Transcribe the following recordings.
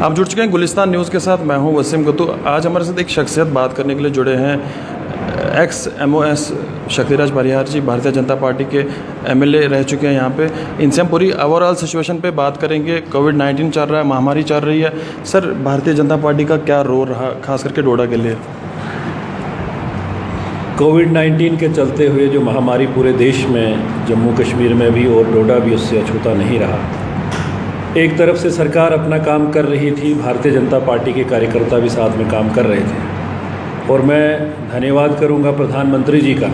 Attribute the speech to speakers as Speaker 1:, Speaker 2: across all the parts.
Speaker 1: आप जुड़ चुके हैं गुलिस्तान न्यूज़ के साथ। मैं हूं वसीम गुत्तू। आज हमारे साथ एक शख्सियत बात करने के लिए जुड़े हैं। एक्स MOS शक्तिराज परिहार जी भारतीय जनता पार्टी के MLA रह चुके हैं यहाँ पे। इनसे हम पूरी ओवरऑल सिचुएशन पे बात करेंगे। कोविड-19 चल रहा है, महामारी चल रही है। सर, भारतीय जनता पार्टी का क्या रोल रहा खास करके डोडा के लिए?
Speaker 2: कोविड-19 के चलते हुए जो महामारी पूरे देश में, जम्मू कश्मीर में भी और डोडा भी उससे अछूता नहीं रहा। एक तरफ से सरकार अपना काम कर रही थी, भारतीय जनता पार्टी के कार्यकर्ता भी साथ में काम कर रहे थे। और मैं धन्यवाद करूंगा प्रधानमंत्री जी का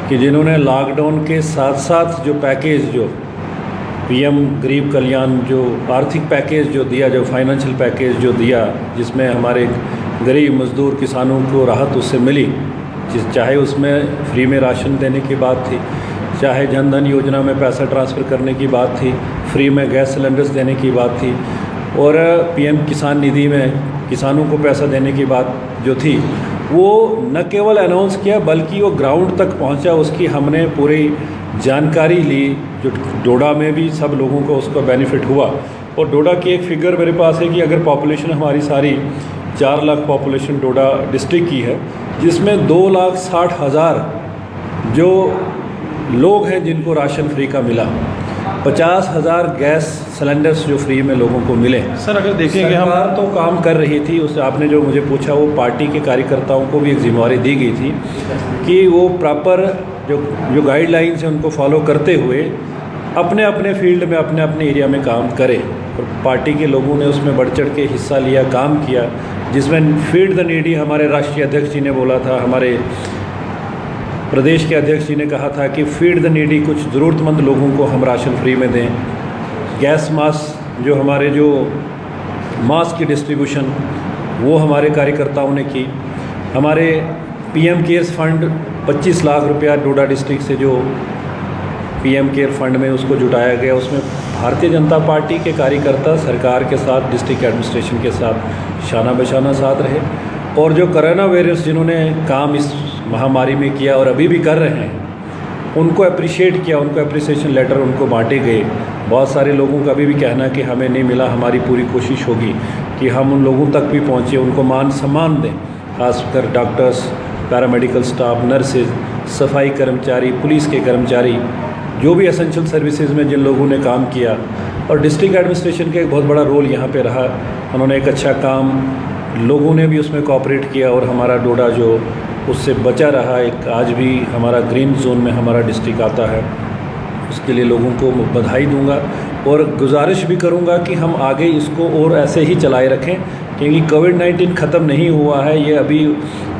Speaker 2: कि जिन्होंने लॉकडाउन के साथ साथ जो पैकेज, जो PM गरीब कल्याण, जो आर्थिक पैकेज जो दिया, जो फाइनेंशियल पैकेज जो दिया, जिसमें हमारे गरीब मजदूर किसानों को राहत उससे मिली, चाहे उसमें फ्री में राशन देने की बात थी, चाहे जन धन योजना में पैसा ट्रांसफ़र करने की बात थी, फ्री में गैस सिलेंडर्स देने की बात थी, और PM किसान निधि में किसानों को पैसा देने की बात जो थी, वो न केवल अनाउंस किया बल्कि वो ग्राउंड तक पहुंचा। उसकी हमने पूरी जानकारी ली, जो डोडा में भी सब लोगों को उसका बेनिफिट हुआ। और डोडा की एक फिगर मेरे पास है कि अगर पॉपुलेशन हमारी सारी 4 लाख पॉपुलेशन डोडा डिस्ट्रिक्ट की है, जिसमें 2,60,000 जो लोग हैं जिनको राशन फ्री का मिला, 50,000 गैस सिलेंडर्स जो फ्री में लोगों को मिले।
Speaker 1: सर, अगर देखेंगे हम
Speaker 2: तो काम कर रही थी। उस आपने जो मुझे पूछा, वो पार्टी के कार्यकर्ताओं को भी एक जिम्मेवारी दी गई थी कि वो प्रॉपर जो गाइडलाइंस हैं उनको फॉलो करते हुए अपने अपने फील्ड में, अपने अपने एरिया में काम करें। और पार्टी के लोगों ने उसमें बढ़ चढ़ के हिस्सा लिया, काम किया, जिसमें फीड द नीडी हमारे राष्ट्रीय अध्यक्ष जी ने बोला था, हमारे प्रदेश के अध्यक्ष जी ने कहा था कि फीड द नीडी, कुछ ज़रूरतमंद लोगों को हम राशन फ्री में दें। गैस मास्क, जो हमारे जो मास्क की डिस्ट्रीब्यूशन, वो हमारे कार्यकर्ताओं ने की। हमारे PM केयर्स फंड 25 लाख रुपया डोडा डिस्ट्रिक्ट से जो PM केयर फंड में उसको जुटाया गया, उसमें भारतीय जनता पार्टी के कार्यकर्ता सरकार के साथ, डिस्ट्रिक्ट एडमिनिस्ट्रेशन के साथ शाना बशाना साथ रहे। और जो कोरोना वायरस जिन्होंने काम इस महामारी में किया और अभी भी कर रहे हैं, उनको अप्रिशिएट किया, उनको अप्रिसिएशन लेटर उनको बांटे गए। बहुत सारे लोगों का अभी भी कहना कि हमें नहीं मिला। हमारी पूरी कोशिश होगी कि हम उन लोगों तक भी पहुँचे, उनको मान सम्मान दें, खासकर डॉक्टर्स, पैरामेडिकल स्टाफ, नर्सेज, सफाई कर्मचारी, पुलिस के कर्मचारी, जो भी एसेंशियल सर्विसेज में जिन लोगों ने काम किया। और डिस्ट्रिक्ट एडमिनिस्ट्रेशन का एक बहुत बड़ा रोल यहाँ पे रहा। उन्होंने एक अच्छा काम, लोगों ने भी उसमें कोऑपरेट किया और हमारा डोडा जो उससे बचा रहा, एक आज भी हमारा ग्रीन जोन में हमारा डिस्ट्रिक्ट आता है, उसके लिए लोगों को बधाई दूंगा। और गुजारिश भी करूंगा कि हम आगे इसको और ऐसे ही चलाए रखें, क्योंकि कोविड-19 ख़त्म नहीं हुआ है, ये अभी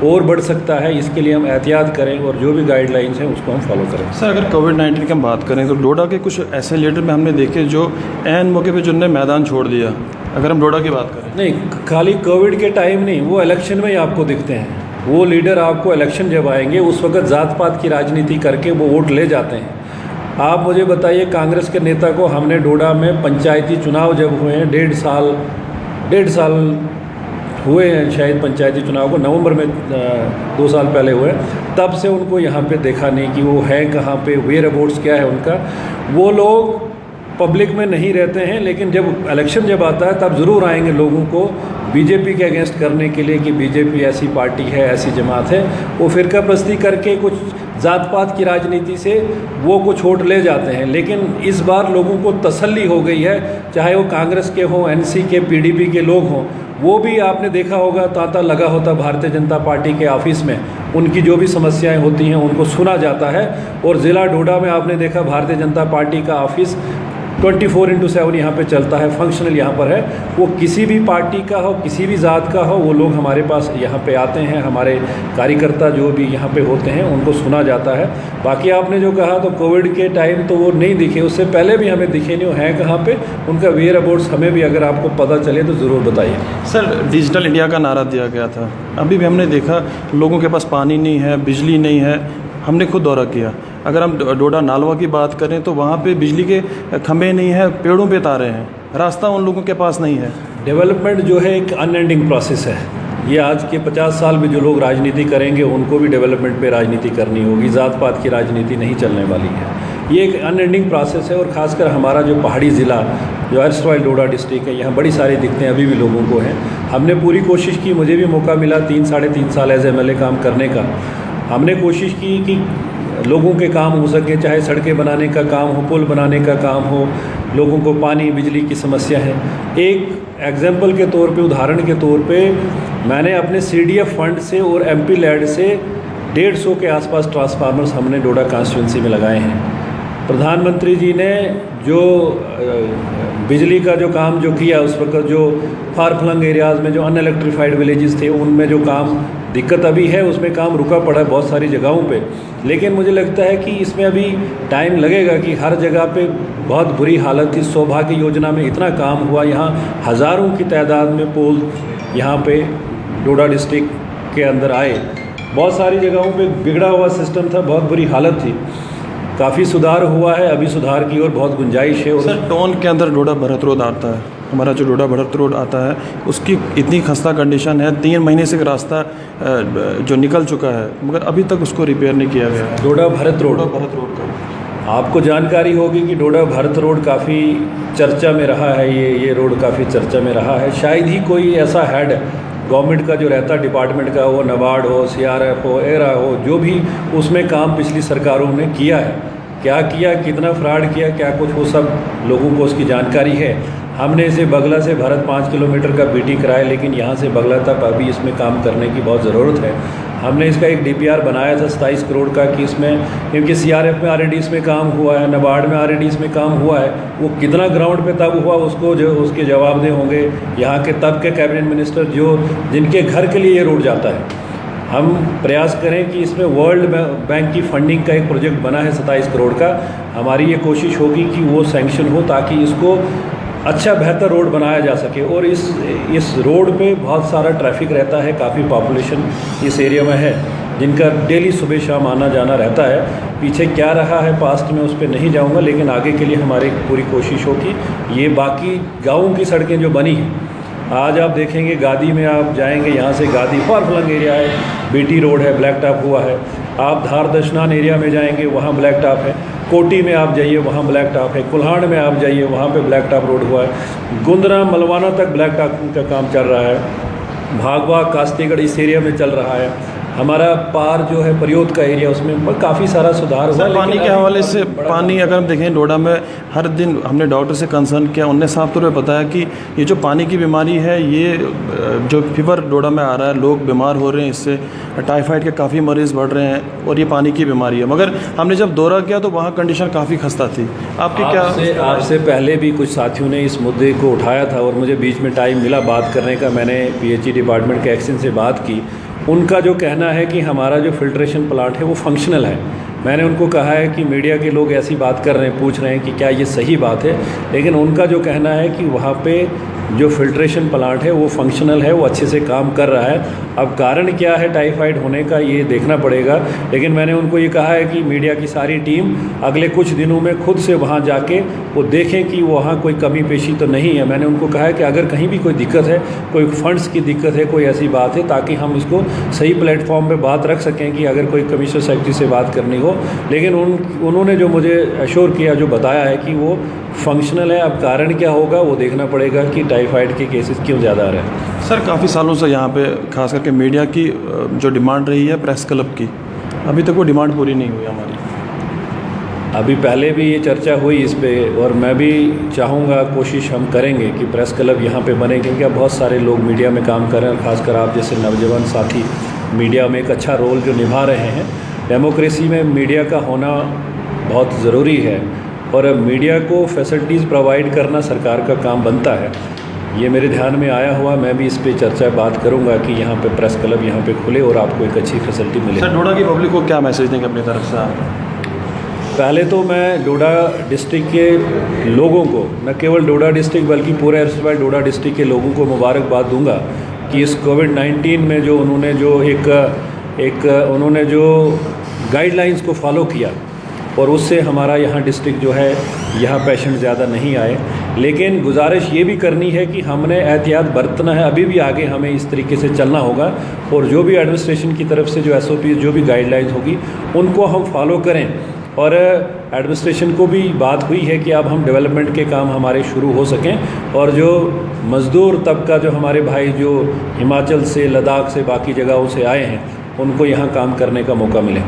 Speaker 2: और बढ़ सकता है। इसके लिए हम एहतियात करें और जो भी गाइडलाइंस हैं उसको हम फॉलो करें।
Speaker 1: सर, अगर कोविड-19 की हम बात करें तो डोडा के कुछ ऐसे लीडर में हमने देखे जो ऐन मौके पे जिन्होंने मैदान छोड़ दिया। अगर हम डोडा की बात करें,
Speaker 2: नहीं, खाली कोविड के टाइम नहीं, वो इलेक्शन में ही आपको दिखते हैं। वो लीडर आपको इलेक्शन जब आएंगे, उस वक्त जात पात की राजनीति करके वो वोट ले जाते हैं। आप मुझे बताइए, कांग्रेस के नेता को हमने डोडा में पंचायती चुनाव जब हुए हैं, 1.5 साल हुए हैं शायद पंचायती चुनाव को, नवंबर में 2 साल पहले हुए, तब से उनको यहाँ पे देखा नहीं कि वो है कहाँ पे, वेयर अबाउट्स क्या है उनका। वो लोग पब्लिक में नहीं रहते हैं, लेकिन जब इलेक्शन जब आता है तब ज़रूर आएंगे लोगों को बीजेपी के अगेंस्ट करने के लिए कि बीजेपी ऐसी पार्टी है, ऐसी जमात है। वो फिरका प्रस्ती करके कुछ जात पात की राजनीति से वो कुछ वोट ले जाते हैं। लेकिन इस बार लोगों को तसल्ली हो गई है, चाहे वो कांग्रेस के हों, NC के, PDP के लोग हों, वो भी आपने देखा होगा तांता लगा होता भारतीय जनता पार्टी के ऑफिस में, उनकी जो भी समस्याएं होती हैं उनको सुना जाता है। और ज़िला डोडा में आपने देखा भारतीय जनता पार्टी का ऑफिस 24/7 यहाँ पे चलता है, फंक्शनल यहाँ पर है। वो किसी भी पार्टी का हो, किसी भी ज़ात का हो, वो लोग हमारे पास यहाँ पे आते हैं। हमारे कार्यकर्ता जो भी यहाँ पे होते हैं उनको सुना जाता है। बाकी आपने जो कहा, तो कोविड के टाइम तो वो नहीं दिखे, उससे पहले भी हमें दिखे नहीं। वो हैं कहाँ पे, उनका वेयर अबाउट्स हमें भी अगर आपको पता चले तो ज़रूर बताइए।
Speaker 1: सर, डिजिटल इंडिया का नारा दिया गया था, अभी भी हमने देखा लोगों के पास पानी नहीं है, बिजली नहीं है। हमने खुद दौरा किया। अगर हम डोडा नालवा की बात करें तो वहाँ पे बिजली के खंभे नहीं है, पेड़ों पे तारे हैं, रास्ता उन लोगों के पास नहीं है।
Speaker 2: डेवलपमेंट जो है एक अनएंडिंग प्रोसेस है। ये आज के 50 साल में जो लोग राजनीति करेंगे उनको भी डेवलपमेंट पे राजनीति करनी होगी, ज़ात पात की राजनीति नहीं चलने वाली है। ये एक अनएंडिंग प्रोसेस है। और ख़ासकर हमारा जो पहाड़ी ज़िला जो अर्स्टवाइल डोडा डिस्ट्रिक्ट है, यहाँ बड़ी सारी दिक्कतें अभी भी लोगों को हैं। हमने पूरी कोशिश की, मुझे भी मौका मिला 3-3.5 साल एज MLA काम करने का। हमने कोशिश की कि लोगों के काम हो सके, चाहे सड़कें बनाने का काम हो, पुल बनाने का काम हो, लोगों को पानी बिजली की समस्या है। एक एग्जाम्पल के तौर पे, उदाहरण के तौर पे, मैंने अपने CDF फंड से और MP लैड से 150 के आसपास ट्रांसफार्मर्स हमने डोडा कॉन्स्टिट्यूंसी में लगाए हैं। प्रधानमंत्री जी ने जो बिजली का जो काम जो किया उस वक्त, जो फार फ्लंग एरियाज़ में जो अनइलेक्ट्रीफाइड विलेजेस थे उनमें जो काम दिक्कत अभी है, उसमें काम रुका पड़ा है बहुत सारी जगहों पे। लेकिन मुझे लगता है कि इसमें अभी टाइम लगेगा कि हर जगह पे बहुत बुरी हालत थी। सौभाग्य योजना में इतना काम हुआ, यहाँ हज़ारों की तादाद में पोल यहाँ पे डोडा डिस्ट्रिक्ट के अंदर आए। बहुत सारी जगहों पे बिगड़ा हुआ सिस्टम था, बहुत बुरी हालत थी। काफ़ी सुधार हुआ है, अभी सुधार की ओर बहुत गुंजाइश है। और
Speaker 1: सर, टोन के अंदर डोडा भरत रोड आता है, हमारा जो डोडा भरत रोड आता है उसकी इतनी खस्ता कंडीशन है, 3 महीने से रास्ता जो निकल चुका है मगर अभी तक उसको रिपेयर नहीं किया गया है।
Speaker 2: डोडा भरत रोड
Speaker 1: का
Speaker 2: आपको जानकारी होगी कि डोडा भरत रोड काफ़ी चर्चा में रहा है। ये रोड काफ़ी चर्चा में रहा है। शायद ही कोई ऐसा हेड गवर्नमेंट का जो रहता है, डिपार्टमेंट का, वो NABARD हो, CRF हो, ERA हो, जो भी उसमें काम पिछली सरकारों ने किया है, क्या किया, कितना फ्रॉड किया, क्या कुछ, वो सब लोगों को उसकी जानकारी है। हमने इसे बगला से भारत 5 किलोमीटर का BT कराया, लेकिन यहाँ से बगला तक अभी इसमें काम करने की बहुत ज़रूरत है। हमने इसका एक DPR बनाया था 27 करोड़ का कि इसमें, क्योंकि CRF में ऑलरेडी इसमें काम हुआ है, NABARD में ऑलरेडी इसमें काम हुआ है। वो कितना ग्राउंड पे तब हुआ उसको जो उसके जवाबदेह होंगे यहाँ के तब के कैबिनेट मिनिस्टर जो जिनके घर के लिए ये रोड जाता है। हम प्रयास करें कि इसमें वर्ल्ड बैंक की फंडिंग का एक प्रोजेक्ट बना है 27 करोड़ का। हमारी ये कोशिश होगी कि वो सैंक्शन हो ताकि इसको अच्छा बेहतर रोड बनाया जा सके। और इस रोड पे बहुत सारा ट्रैफिक रहता है, काफ़ी पॉपुलेशन इस एरिया में है जिनका डेली सुबह शाम आना जाना रहता है। पीछे क्या रहा है पास्ट में उस पर नहीं जाऊंगा, लेकिन आगे के लिए हमारी पूरी कोशिश हो कि ये बाकी गाँवों की सड़कें जो बनी हैं, आज आप देखेंगे गादी में आप जाएंगे, यहाँ से गादी फार फ्लंग एरिया है, BT रोड है, ब्लैक टॉप हुआ है। आप धार दशनान एरिया में जाएंगे, वहाँ ब्लैक टॉप है। कोटी में आप जाइए, वहाँ ब्लैक टॉप है। कुल्हाड़ में आप जाइए, वहाँ पे ब्लैक टॉप रोड हुआ है। गुंदरा मलवाना तक ब्लैक टॉप का काम चल रहा है। भागवा कास्तीगढ़ इस एरिया में चल रहा है। हमारा पार जो है परियोत का एरिया, उसमें काफ़ी सारा सुधार हुआ।
Speaker 1: पानी के हवाले से, पानी अगर हम देखें डोडा में हर दिन हमने डॉक्टर से कंसर्न किया, उनने साफ तौर पे बताया कि ये जो पानी की बीमारी है, ये जो फीवर डोडा में आ रहा है, लोग बीमार हो रहे हैं, इससे टाइफाइड के काफ़ी मरीज़ बढ़ रहे हैं और ये पानी की बीमारी है। मगर हमने जब दौरा किया तो वहाँ कंडीशन काफ़ी खस्ता थी। आपके क्या
Speaker 2: आपसे पहले भी कुछ साथियों ने इस मुद्दे को उठाया था और मुझे बीच में टाइम मिला बात करने का। मैंने PHE डिपार्टमेंट के एक्शन से बात की। उनका जो कहना है कि हमारा जो फिल्ट्रेशन प्लांट है वो फंक्शनल है। मैंने उनको कहा है कि मीडिया के लोग ऐसी बात कर रहे हैं, पूछ रहे हैं कि क्या ये सही बात है, लेकिन उनका जो कहना है कि वहाँ पे जो फिल्ट्रेशन प्लांट है वो फंक्शनल है, वो अच्छे से काम कर रहा है। अब कारण क्या है टाइफाइड होने का ये देखना पड़ेगा, लेकिन मैंने उनको ये कहा है कि मीडिया की सारी टीम अगले कुछ दिनों में खुद से वहाँ जाके वो देखें कि वहाँ कोई कमी पेशी तो नहीं है। मैंने उनको कहा है कि अगर कहीं भी कोई दिक्कत है, कोई फंड्स की दिक्कत है, कोई ऐसी बात है, ताकि हम इसको सही प्लेटफॉर्म पे बात रख सकें कि अगर कोई कमिश्नर सेक्रेटरी से बात करनी हो। लेकिन उन्होंने जो मुझे एश्योर किया, जो बताया है कि वो फंक्शनल है। अब कारण क्या होगा वो देखना पड़ेगा कि टाइफाइड के केसेस क्यों ज़्यादा आ रहे हैं।
Speaker 1: सर, काफ़ी सालों से यहाँ पे खास करके मीडिया की जो डिमांड रही है प्रेस क्लब की, अभी तक वो डिमांड पूरी नहीं हुई हमारी।
Speaker 2: अभी पहले भी ये चर्चा हुई इस पे, और मैं भी चाहूँगा, कोशिश हम करेंगे कि प्रेस क्लब यहाँ पे बने, क्योंकि अब बहुत सारे लोग मीडिया में काम कर रहे हैं, खासकर आप जैसे नौजवान साथी मीडिया में एक अच्छा रोल जो निभा रहे हैं। डेमोक्रेसी में मीडिया का होना बहुत ज़रूरी है और मीडिया को फैसिलिटीज़ प्रोवाइड करना सरकार का काम बनता है। ये मेरे ध्यान में आया हुआ, मैं भी इस पे चर्चा बात करूंगा कि यहाँ पे प्रेस क्लब यहाँ पे खुले और आपको एक अच्छी फैसिलिटी मिले।
Speaker 1: सर, डोडा की पब्लिक को क्या मैसेज देंगे अपनी तरफ से आप?
Speaker 2: पहले तो मैं डोडा डिस्ट्रिक्ट के लोगों को, न केवल डोडा डिस्ट्रिक्ट बल्कि पूरे अर्स्टवाइल डोडा डिस्ट्रिक्ट के लोगों को मुबारकबाद दूंगा कि इस कोविड-19 में जो उन्होंने जो गाइडलाइंस को फॉलो किया और उससे हमारा यहाँ डिस्ट्रिक्ट जो है, यहाँ पेशेंट ज़्यादा नहीं आए। लेकिन गुजारिश ये भी करनी है कि हमने एहतियात बरतना है, अभी भी आगे हमें इस तरीके से चलना होगा और जो भी एडमिनिस्ट्रेशन की तरफ से जो SOP, जो भी गाइडलाइंस होगी उनको हम फॉलो करें। और एडमिनिस्ट्रेशन को भी बात हुई है कि अब हम डेवलपमेंट के काम हमारे शुरू हो सकें और जो मज़दूर तबका जो हमारे भाई जो हिमाचल से, लद्दाख से, बाकी जगहों से आए हैं, उनको यहाँ काम करने का मौका मिले।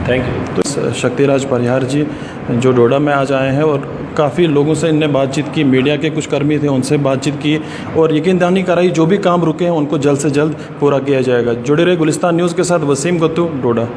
Speaker 2: Thank you.
Speaker 1: तो शक्तिराज परिहार जी जो डोडा में आज आए हैं और काफ़ी लोगों से इनने बातचीत की, मीडिया के कुछ कर्मी थे उनसे बातचीत की और यकीन दहानी कराई जो भी काम रुके हैं उनको जल्द से जल्द पूरा किया जाएगा। जुड़े रहे गुलिस्तान न्यूज़ के साथ, वसीम गत्तू, डोडा।